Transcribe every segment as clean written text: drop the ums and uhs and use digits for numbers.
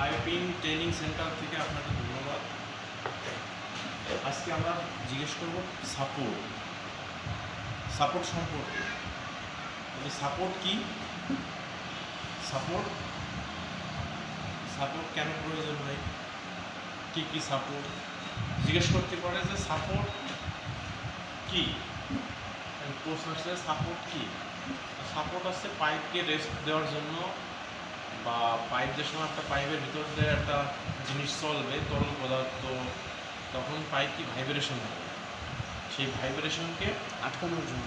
Piping training centre থেকে আপনাকে ধন্যবাদ। আজকে আমরা জিজ্ঞেস করব সাপোর্ট সম্পর্কে। সাপোর্ট কি, সাপোর্ট কেন প্রয়োজন হয়, কি কি সাপোর্ট জিজ্ঞেস করতে পারে যে সাপোর্ট কি। প্রশ্ন আসছে সাপোর্ট কি। সাপোর্ট আছে পাইপকে রেস্ট দেওয়ার জন্য, বা পাইপ যে সময় একটা পাইপের ভিতর দিয়ে একটা জিনিস চলবে, তরল পদার্থ, তখন পাইপ কি ভাইব্রেশন হবে, সেই ভাইব্রেশনকে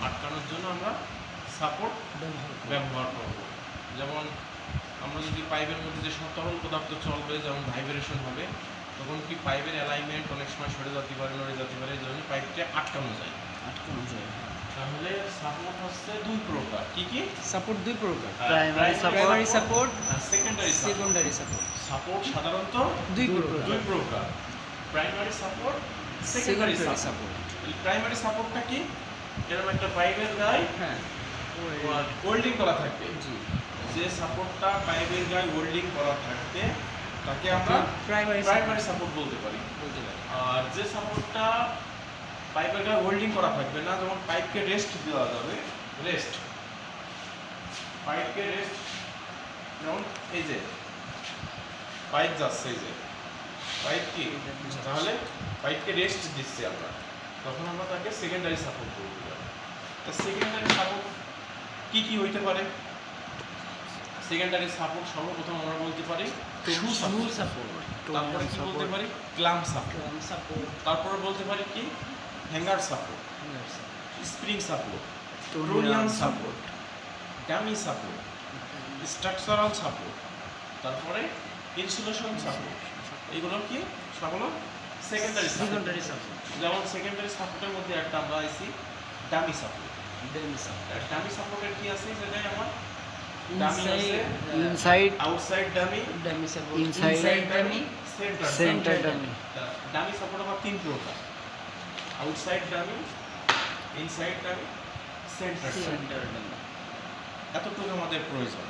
আটকানোর জন্য আমরা সাপোর্ট ব্যবহার করব। যেমন আমরা যদি পাইপের মধ্যে যে সব তরল পদার্থ চলবে, যেমন ভাইব্রেশন হবে, তখন কি পাইপের অ্যালাইনমেন্ট অনেক সময় সরে যেতে পারে, নড়ে যেতে পারে, এই জন্য পাইপটা আটকানো যায়। তাহলে সাপোর্ট হচ্ছে দুই প্রকার। কি কি সাপোর্ট? দুই প্রকার, primary support, secondary support. Support সাধারণত দুই প্রকার, primary support, secondary support. Primary সাপোর্টটা কি? এরকম একটা পাইপের গায়ে ওয়েল্ডিং করা থাকবে, যে সাপোর্টটা পাইপের গায়ে ওয়েল্ডিং করা থাকবে তাকে আমরা প্রাইমারি সাপোর্ট বলতে পারি। আর যে সাপোর্টটা পাইপের গায়ে ওয়েল্ডিং করা থাকবে না, যেমন পাইপকে রেস্ট দেওয়া যাবে, পাইপকে রেস্ট, যেমন এই যে পাইপ যাচ্ছে, এই যে পাইপ কি, তাহলে পাইপকে রেস্ট দিচ্ছি আমরা, তখন আমরা তাকে সেকেন্ডারি সাপোর্ট বলতে পারি। তা সেকেন্ডারি সাপোর্ট কি কি হইতে পারে? সেকেন্ডারি সাপোর্ট সর্বপ্রথম আমরা বলতে পারি শু সাপোর্ট, তারপরে কি বলতে পারি ক্লাম সাপোর্ট, তারপরে বলতে পারি কি হ্যাঙ্গার সাপোর্ট, স্প্রিং সাপোর্ট, টোরিয়ান support, dummy support, structural support, তারপরে ইনসুলেশন সাপোর্ট। এগুলো কি সবগুলো সেকেন্ডারি সাপোর্ট। যেমন সেকেন্ডারি সাপোর্টের মধ্যে একটা আমরা আইছি ডামি সাপোর্ট। ডামি সাপোর্টের কি আছে, যেটাই আমার ডামি আছে, inside, outside dummy, inside dummy, centre dummy. Dummy support আবার তিন প্রকার, outside dummy, inside dummy, centre dummy. এতটুকু আমাদের প্রয়োজন।